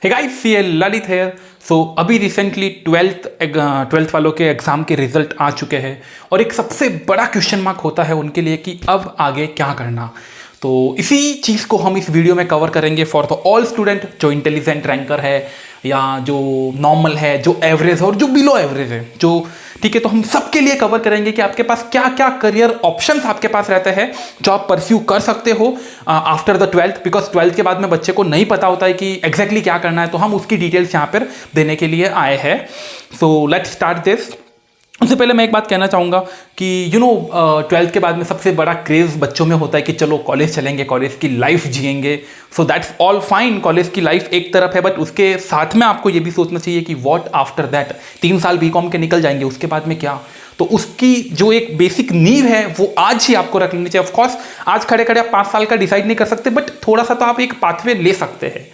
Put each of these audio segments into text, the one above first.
Hey guys, ये ललित है। अभी रिसेंटली ट्वेल्थ वालों के एग्ज़ाम के रिजल्ट आ चुके हैं और एक सबसे बड़ा क्वेश्चन मार्क होता है उनके लिए कि अब आगे क्या करना। तो इसी चीज़ को हम इस वीडियो में कवर करेंगे फॉर द ऑल स्टूडेंट, जो इंटेलिजेंट रैंकर है या जो नॉर्मल है, जो एवरेज है और जो बिलो एवरेज है, जो ठीक है। तो हम सबके लिए कवर करेंगे कि आपके पास क्या क्या करियर ऑप्शंस आपके पास रहते हैं जो आप परस्यू कर सकते हो after the twelfth, because twelfth के बाद में बच्चे को नहीं पता होता है कि एग्जैक्टली क्या करना है। तो हम उसकी डिटेल्स यहाँ पर देने के लिए आए हैं। So let's start this. उससे पहले मैं एक बात कहना चाहूँगा कि ट्वेल्थ के बाद में सबसे बड़ा क्रेज़ बच्चों में होता है कि चलो कॉलेज चलेंगे, कॉलेज की लाइफ जिएंगे। सो दैट्स ऑल फाइन, कॉलेज की लाइफ एक तरफ है, बट उसके साथ में आपको ये भी सोचना चाहिए कि व्हाट आफ्टर दैट। 3 साल बीकॉम के निकल जाएंगे, उसके बाद में क्या। तो उसकी जो एक बेसिक नींव है वो आज ही आपको रख लेनी चाहिए। ऑफकोर्स आज खड़े खड़े आप 5 साल का डिसाइड नहीं कर सकते, बट थोड़ा सा तो आप एक पाथवे ले सकते हैं।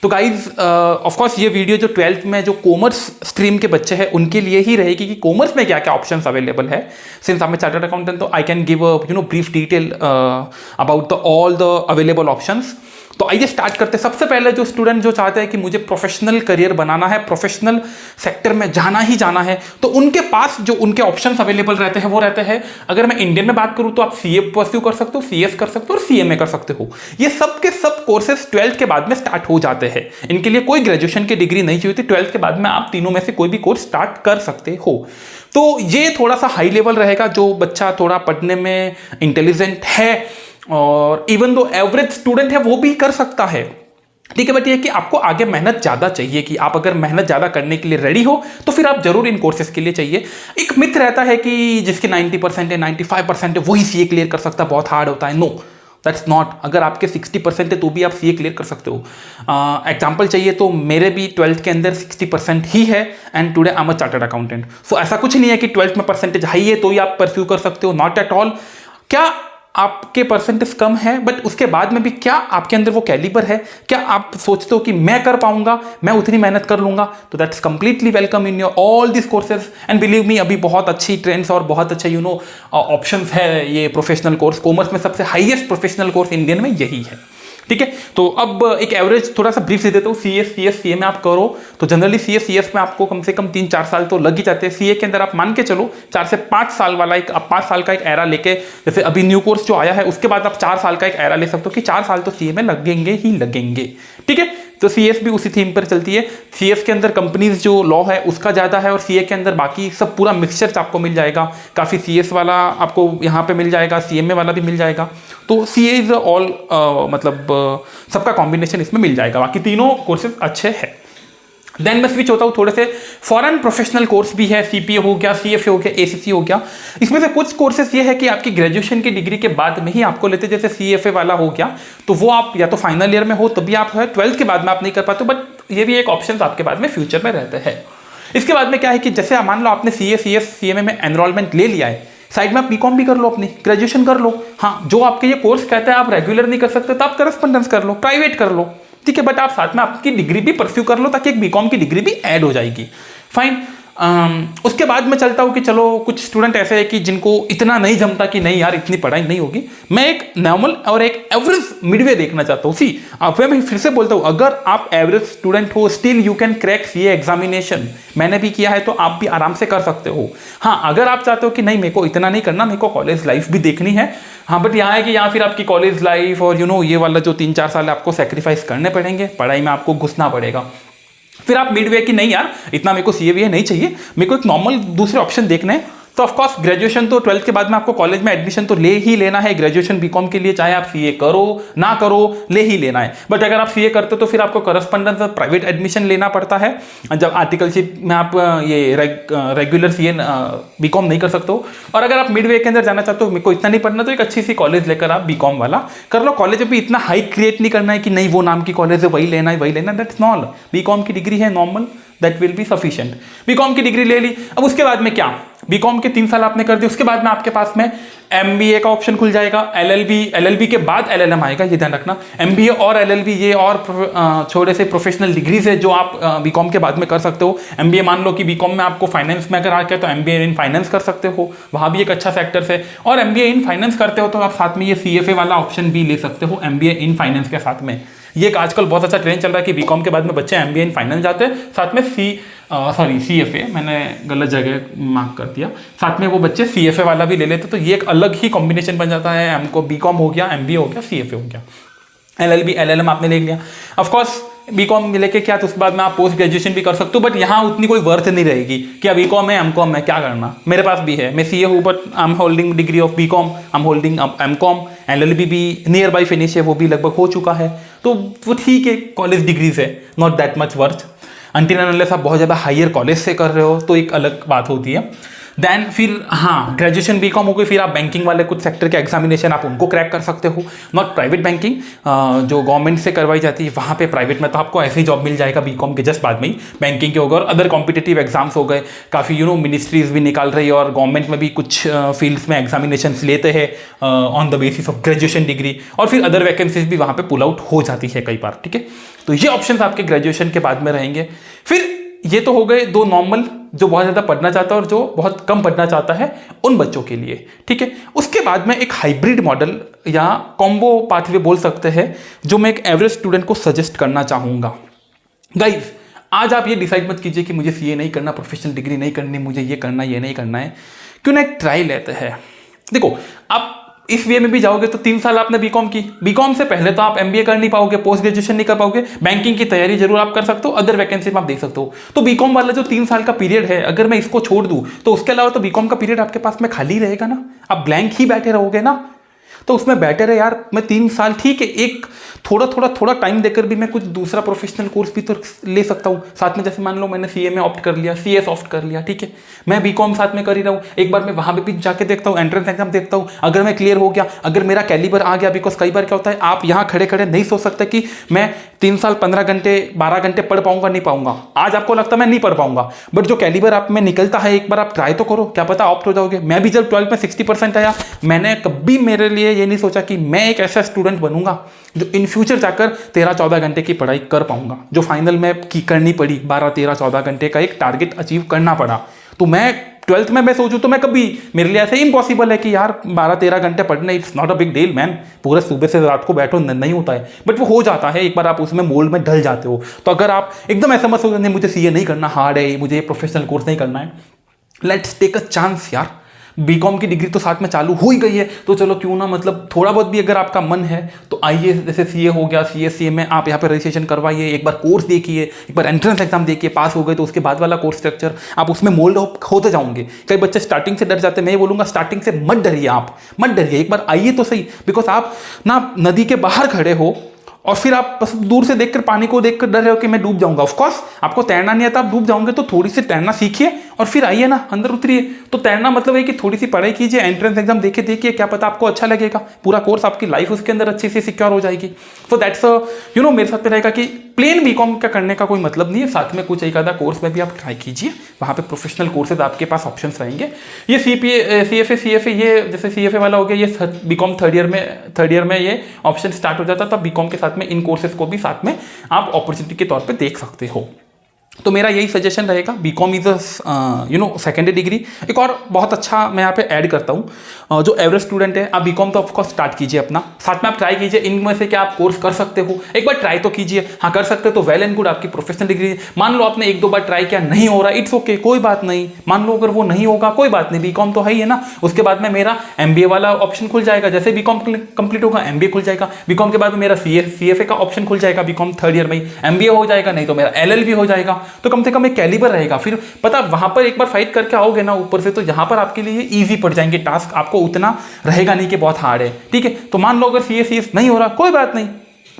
तो गाइज ऑफकोर्स ये वीडियो जो 12th में जो कॉमर्स स्ट्रीम के बच्चे हैं उनके लिए ही रहेगी कि कॉमर्स में क्या क्या ऑप्शंस अवेलेबल है। Since I am chartered accountant, तो I can give brief detail about the all the available options. तो आइए स्टार्ट करते हैं। सबसे पहले जो स्टूडेंट जो चाहते हैं कि मुझे प्रोफेशनल करियर बनाना है, प्रोफेशनल सेक्टर में जाना ही जाना है, तो उनके पास जो उनके ऑप्शंस अवेलेबल रहते हैं वो रहते हैं। अगर मैं इंडियन में बात करूं तो आप सीए परस्यू कर सकते हो, सीएस कर सकते हो और सीएमए कर सकते हो। ये सब के सब कोर्सेज 12th के बाद में स्टार्ट हो जाते हैं। इनके लिए कोई ग्रेजुएशन की डिग्री नहीं चाहिए थी। 12th के बाद में आप तीनों में से कोई भी कोर्स स्टार्ट कर सकते हो। तो ये थोड़ा सा हाई लेवल रहेगा। जो बच्चा थोड़ा पढ़ने में इंटेलिजेंट है और इवन दो एवरेज स्टूडेंट है वो भी कर सकता है, ठीक है। बट ये कि आपको आगे मेहनत ज़्यादा चाहिए कि आप अगर मेहनत ज़्यादा करने के लिए रेडी हो तो फिर आप जरूर इन कोर्सेज के लिए चाहिए। एक मिथ रहता है कि जिसके 90% है, 95% है, वही सीए क्लियर कर सकता है, बहुत हार्ड होता है। No, that's not. अगर आपके 60% है तो भी आप सीए क्लियर कर सकते हो। एग्जाम्पल चाहिए तो मेरे भी 12th के अंदर 60% ही है and today I am a chartered accountant. So ऐसा कुछ नहीं है कि 12th में परसेंटेज हाई है तो ही आप परस्यू कर सकते हो, नॉट एट ऑल। क्या आपके परसेंटेज कम है बट उसके बाद में भी क्या आपके अंदर वो कैलिबर है, क्या आप सोचते हो कि मैं कर पाऊंगा, मैं उतनी मेहनत कर लूंगा, तो that's completely welcome in your all this courses. And believe me, अभी बहुत अच्छी ट्रेंड्स और बहुत अच्छे ऑप्शंस है। ये प्रोफेशनल कोर्स कॉमर्स में सबसे हाईएस्ट प्रोफेशनल कोर्स इंडियन में यही है, ठीक है। तो अब एक एवरेज थोड़ा सा ब्रीफ दे देता हूँ। सीए में आप करो तो जनरली सीएस में आपको कम से कम 3-4 साल तो लग ही जाते हैं। सीए के अंदर आप मान के चलो 4 से 5 साल वाला एक 5 साल का एक एरा लेके, जैसे अभी न्यू कोर्स जो आया है उसके बाद आप 4 साल का एक एरा ले सकते हो कि 4 साल तो सीए में लगेंगे ही लगेंगे, ठीक है। तो सीएस भी उसी थीम पर चलती है। सीएस के अंदर कंपनीज जो लॉ है उसका ज़्यादा है और सीए के अंदर बाकी सब पूरा मिक्सचर आपको मिल जाएगा। काफ़ी सीएस वाला आपको यहाँ पे मिल जाएगा, सीएमए वाला भी मिल जाएगा। तो सीए इज ऑल सबका कॉम्बिनेशन इसमें मिल जाएगा। बाकी तीनों कोर्सेज अच्छे हैं। देन मैं स्विच होता हूँ थोड़े से फॉरेन प्रोफेशनल कोर्स भी है। सीपीए हो गया, सीएफए हो गया, एसीसी हो गया। इसमें से कुछ कोर्सेज ये है कि आपकी ग्रेजुएशन की डिग्री के बाद में ही आपको लेते, जैसे सीएफए वाला हो गया तो वो आप या तो फाइनल ईयर में हो तभी आप है, 12th के बाद में आप नहीं कर पाते, बट ये भी एक ऑप्शन आपके बाद में फ्यूचर में रहते हैं। इसके बाद में क्या है कि जैसे मान लो आपने सीए, सीएस, सीएमए में एनरोलमेंट ले लिया है, साइड में आप बीकॉम भी कर लो, अपनी ग्रेजुएशन कर लो। हाँ, जो आपके ये कोर्स कहता है आप रेगुलर नहीं कर सकते तो आप करस्पॉन्डेंस कर लो, प्राइवेट कर लो, ठीक है। बट आप साथ में आपकी डिग्री भी परस्यू कर लो ताकि एक बीकॉम की डिग्री भी ऐड हो जाएगी, फाइन। उसके बाद मैं चलता हूँ कि चलो कुछ स्टूडेंट ऐसे है कि जिनको इतना नहीं जमता कि नहीं यार इतनी पढ़ाई नहीं होगी, मैं एक नॉर्मल और एक एवरेज मिडवे देखना चाहता हूँ। सी मैं फिर से बोलता हूँ, अगर आप एवरेज स्टूडेंट हो still you can crack CA examination. मैंने भी किया है तो आप भी आराम से कर सकते हो। हाँ, अगर आप चाहते हो कि नहीं मेरे को इतना नहीं करना, मेरे को कॉलेज लाइफ भी देखनी है, हाँ, बट यहाँ है कि यहाँ फिर आपकी कॉलेज लाइफ और ये वाला जो 3-4 साल आपको सेक्रीफाइस करने पड़ेंगे, पढ़ाई में आपको घुसना पड़ेगा। फिर आप मिडवे की नहीं यार इतना मेरे को सीए नहीं चाहिए, मेरे को एक नॉर्मल दूसरे ऑप्शन देखने हैं, तो ऑफकोर्स ग्रेजुएशन तो 12th के बाद में आपको कॉलेज में एडमिशन तो ले ही लेना है। ग्रेजुएशन बीकॉम के लिए चाहे आप सीए करो ना करो ले ही लेना है। बट अगर आप सीए करते हो तो फिर आपको करस्पॉन्डेंस प्राइवेट एडमिशन लेना पड़ता है। जब आर्टिकलशिप में आप ये रेगुलर सीए बीकॉम नहीं कर सकते हो। और अगर आप मिडवे के अंदर जाना चाहते हो, मेरे को इतना नहीं पढ़ना, तो एक अच्छी सी कॉलेज लेकर आप बीकॉम वाला कर लो। कॉलेज में भी इतना हाइक क्रिएट नहीं करना है कि नहीं वो नाम की कॉलेज है वही लेना है वही लेना, दैट्स नॉट। बीकॉम की डिग्री है normal, that will be sufficient. BCom की डिग्री ले ली, अब उसके बाद में क्या, बीकॉम के 3 साल आपने कर दिए, उसके बाद में आपके पास में एमबीए का ऑप्शन खुल जाएगा। एलएलबी के बाद एलएलएम आएगा, ये ध्यान रखना। एमबीए और एलएलबी ये और छोटे से प्रोफेशनल डिग्रीज है जो आप बीकॉम के बाद में कर सकते हो। एमबीए मान लो कि बीकॉम में आपको फाइनेंस में अगर आके तो एमबीए इन फाइनेंस कर सकते हो, वहाँ भी एक अच्छा सेक्टर है। और एमबीए इन फाइनेंस करते हो तो आप साथ में ये सीएफए वाला ऑप्शन भी ले सकते हो एमबीए इन फाइनेंस के साथ में। ये एक आजकल बहुत अच्छा ट्रेंड चल रहा है कि बीकॉम के बाद में बच्चे एमबीए इन फाइनेंस जाते हैं, साथ में सीएफए, मैंने गलत जगह मार्क कर दिया, साथ में वो बच्चे सीएफए वाला भी ले लेते, तो ये एक अलग ही कॉम्बिनेशन बन जाता है। हमको बीकॉम हो गया, एमबीए हो गया, सीएफए हो गया, एलएलबी एलएलएम आपने ले लिया। ऑफकोर्स बीकॉम लेके क्या तो उसके बाद में आप पोस्ट ग्रेजुएशन भी कर सकते हो, बट यहाँ उतनी कोई वर्थ नहीं रहेगी कि अब बीकॉम है एमकॉम है क्या करना। मेरे पास भी है, मैं सीए हूँ but I am holding degree of BCom, I am holding MCom, LLB भी नियर बाई फिनिश है, वो भी लगभग हो चुका है, तो वो ठीक है, कॉलेज डिग्रीज है, not that much worth. Until unless आप बहुत ज़्यादा हायर कॉलेज से कर रहे हो तो एक अलग बात होती है। देन फिर हाँ, ग्रेजुएशन बीकॉम हो गई, फिर आप बैंकिंग वाले कुछ सेक्टर के एग्जामिनेशन आप उनको क्रैक कर सकते हो, नॉट प्राइवेट बैंकिंग जो गवर्नमेंट से करवाई जाती है, वहाँ पे प्राइवेट में तो आपको ऐसे ही जॉब मिल जाएगा बीकॉम के जस्ट बाद में ही। बैंकिंग के होगा और अदर कॉम्पिटिटिव एग्जाम्स हो गए, काफ़ी मिनिस्ट्रीज भी निकाल रही है और गवर्नमेंट में भी कुछ फील्ड्स में एग्जामिनेशन लेते हैं on the basis of graduation degree, और फिर अदर वैकेंसीज भी वहाँ पर पुल आउट हो जाती है कई बार, ठीक है। तो ये ऑप्शन आपके ग्रेजुएशन के बाद में रहेंगे। फिर ये तो हो गए दो नॉर्मल, जो बहुत ज़्यादा पढ़ना चाहता है और जो बहुत कम पढ़ना चाहता है उन बच्चों के लिए, ठीक है। उसके बाद में एक हाइब्रिड मॉडल या कॉम्बो पाथवे बोल सकते हैं, जो मैं एक एवरेज स्टूडेंट को सजेस्ट करना चाहूँगा। गाइज, आज आप ये डिसाइड मत कीजिए कि मुझे सीए नहीं करना, प्रोफेशनल डिग्री नहीं करनी, मुझे ये करना ये नहीं करना है, क्यों ना एक ट्राई लेते हैं। देखो, आप इस वे में भी जाओगे तो 3 साल आपने बीकॉम की, बीकॉम से पहले तो आप एमबीए कर नहीं पाओगे, पोस्ट ग्रेजुएशन नहीं कर पाओगे, बैंकिंग की तैयारी जरूर आप कर सकते हो, अदर वैकेंसी में आप देख सकते हो। तो बीकॉम वाला जो 3 साल का पीरियड है, अगर मैं इसको छोड़ दूं तो उसके अलावा तो बीकॉम का पीरियड आपके पास में खाली रहेगा ना, आप ब्लैंक ही बैठे रहोगे ना। तो उसमें बेटर है यार, मैं 3 साल ठीक है, एक थोड़ा टाइम देकर भी मैं कुछ दूसरा प्रोफेशनल कोर्स भी तो ले सकता हूँ साथ में। जैसे मान लो मैंने सीए में ऑप्ट कर लिया, सीएस ऑप्ट कर लिया, ठीक है, मैं बीकॉम साथ में कर ही रहा हूँ, एक बार मैं वहाँ पे भी जाके देखता हूँ, एंट्रेंस एग्जाम देखता हूँ, अगर मैं क्लियर हो गया, अगर मेरा कैलिबर आ गया, बिकॉज कई बार क्या होता है, आप यहाँ खड़े खड़े नहीं सोच सकते कि मैं 3 साल 15 घंटे 12 घंटे पढ़ पाऊंगा नहीं पाऊंगा। आज आपको लगता है मैं नहीं पढ़ पाऊंगा, बट जो कैलिबर आप में निकलता है, एक बार आप ट्राई तो करो, क्या पता ऑप्ट हो जाओगे। मैं भी जब 12th में 60% आया, मैंने कभी मेरे लिए ये नहीं सोचा कि मैं एक ऐसा स्टूडेंट बनूंगा जो इन फ्यूचर जाकर 13-14 घंटे की पढ़ाई कर पाऊंगा, जो फाइनल में की करनी पड़ी 12-13-14 घंटे का एक टारगेट अचीव करना पड़ा। तो मैं 12th में मैं सोचूं तो मैं कभी, मेरे लिए ऐसे इम्पॉसिबल है कि यार 12-13 घंटे पढ़ने, it's not a big deal man, पूरे सुबह से रात को बैठो नहीं होता है, बट वो हो जाता है एक बार आप उसमें मोल्ड में ढल जाते हो। तो अगर आप एकदम ऐसा मत सोचो नहीं मुझे सीए नहीं करना, हार्ड है, मुझे प्रोफेशनल कोर्स नहीं करना है, लेट्स टेक अ चांस यार। बीकॉम की डिग्री तो साथ में चालू हो ही गई है, तो चलो क्यों ना, मतलब थोड़ा बहुत भी अगर आपका मन है तो आइए, जैसे सीए हो गया, सीए में आप यहाँ पे रजिस्ट्रेशन करवाइए, एक बार कोर्स देखिए, एक बार एंट्रेंस एग्जाम देखिए, पास हो गए तो उसके बाद वाला कोर्स स्ट्रक्चर आप उसमें मोल्ड होते जाओगे। कई बच्चे स्टार्टिंग से डर जाते हैं, मैं ये बोलूँगा स्टार्टिंग से मत डरिए, आप मत डरिए, एक बार आइए तो सही, बिकॉज आप ना नदी के बाहर खड़े हो और फिर आप बस दूर से देखकर पानी को देखकर डर रहे हो कि मैं डूब जाऊंगा। ऑफ कोर्स आपको तैरना नहीं आता, आप डूब जाओगे, तो थोड़ी सी तैरना सीखिए और फिर आइए ना, अंदर उतरिए। तो तैरना मतलब है कि थोड़ी सी पढ़ाई कीजिए, एंट्रेंस एग्जाम देखिए, क्या पता आपको अच्छा लगेगा, पूरा कोर्स आपकी लाइफ उसके अंदर अच्छे से सिक्योर हो जाएगी। सो दैट्स मेरे साथ रहेगा कि प्लेन बीकॉम का करने का कोई मतलब नहीं है, साथ में कुछ एक आधा कोर्स में भी आप ट्राई कीजिए, वहाँ पे प्रोफेशनल कोर्सेज आपके पास ऑप्शंस रहेंगे। ये सीएफए ये जैसे सीएफए वाला हो गया, ये बीकॉम थर्ड ईयर में ये ऑप्शन स्टार्ट हो जाता था, बीकॉम के साथ में इन कोर्सेज को भी साथ में आप अपॉर्चुनिटी के तौर पे देख सकते हो। तो मेरा यही सजेशन रहेगा, बीकॉम इज सेकेंडरी डिग्री। एक और बहुत अच्छा मैं यहाँ पे ऐड करता हूँ, जो एवरेज स्टूडेंट है, आप बीकॉम तो ऑफकोर्स स्टार्ट कीजिए अपना, साथ में आप ट्राई कीजिए इनमें से क्या आप कोर्स कर सकते हो, एक बार ट्राई तो कीजिए। हाँ कर सकते हो तो वेल एंड गुड, आपकी प्रोफेशनल डिग्री। मान लो आपने 1-2 बार ट्राई किया, नहीं हो रहा, इट्स ओके, कोई बात नहीं। मान लो अगर वो नहीं होगा, कोई बात नहीं, बीकॉम तो है ही है ना। उसके बाद में मेरा एमबीए वाला ऑप्शन खुल जाएगा, जैसे बीकॉम कंप्लीट होगा एमबीए खुल जाएगा, बीकॉम के बाद में मेरा सीएफए का ऑप्शन खुल जाएगा, बीकॉम थर्ड ईयर में ही एमबीए हो जाएगा, नहीं तो मेरा एलएलबी हो जाएगा। तो कम से कम एक कैलिबर रहेगा। फिर पता वहां पर एक बार फाइट करके आओगे ना ऊपर से, तो यहां पर आपके लिए इजी पड़ जाएंगे टास्क, आपको उतना रहेगा नहीं कि बहुत हार्ड है, ठीक है। तो मान लो अगर सीएस नहीं हो रहा, कोई बात नहीं,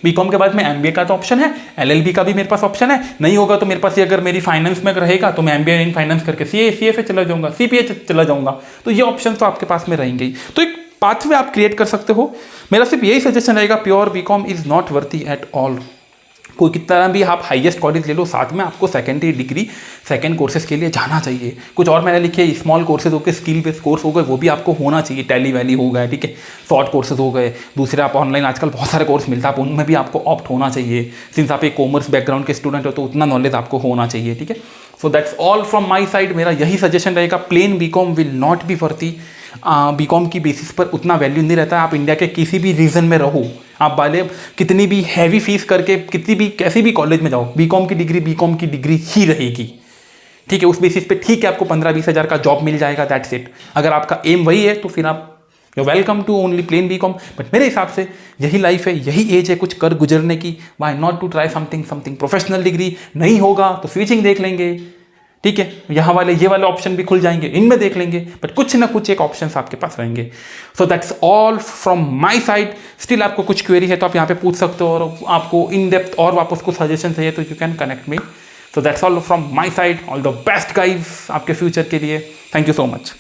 बीकॉम के बाद में एमबीए का तो ऑप्शन है, एलएलबी का भी मेरे पास ऑप्शन है, नहीं होगा तो मेरे पास ये अगर मेरी फाइनेंस में रहेगा तो मैं एमबीए इन फाइनेंस करके सीएफए चला जाऊंगा, सीपीए चला जाऊंगा। तो ये ऑप्शन तो आपके पास में रहेंगे ही। तो एक पाथवे आप क्रिएट कर सकते हो। मेरा सिर्फ यही सजेशन रहेगा, pure BCom is not worthy at all. कोई कितना भी आप हाईएस्ट कॉलेज ले लो, साथ में आपको सेकेंडरी डिग्री सेकेंड कोर्सेज के लिए जाना चाहिए। कुछ और मैंने लिखे स्मॉल कोर्सेज हो गए, स्किल बेस्ड कोर्स हो गए, वो भी आपको होना चाहिए। टैली वैली हो गए, ठीक है, शॉर्ट कोर्सेज हो गए, दूसरे आप ऑनलाइन आजकल बहुत सारे कोर्स मिलता है, उनमें भी आपको ऑप्ट होना चाहिए। सिंस आप एक कॉमर्स बैकग्राउंड के स्टूडेंट हो तो उतना नॉलेज आपको होना चाहिए, ठीक है। So that's all from my side. मेरा यही सजेशन रहेगा, plain BCom will not be worthy. BCom की बेसिस पर उतना वैल्यू नहीं रहता है। आप इंडिया के किसी भी रीजन में रहो, आप भले कितनी भी हैवी फीस करके कितनी भी कैसी भी कॉलेज में जाओ, बीकॉम की डिग्री ही रहेगी। ठीक है, उस बेसिस पे ठीक है आपको 15-20 हज़ार का जॉब मिल जाएगा, दैट्स इट। अगर आपका एम वही है तो फिर आप you welcome to only plain BCom. But मेरे हिसाब से यही लाइफ है, यही एज है कुछ कर गुजरने की। Why not to try something professional degree. नहीं होगा तो स्विचिंग देख लेंगे, ठीक है, यहाँ वाले ये वाले ऑप्शन भी खुल जाएंगे, इनमें देख लेंगे, बट कुछ ना कुछ एक ऑप्शन आपके पास रहेंगे। सो that's all from my side. Still आपको कुछ क्वेरी है तो आप यहाँ पे पूछ सकते हो, और आपको इन डेप्थ और वापस कुछ सजेशन चाहिए तो you can connect me. So that's all from my side. All the best guys आपके फ्यूचर के लिए। Thank you so much.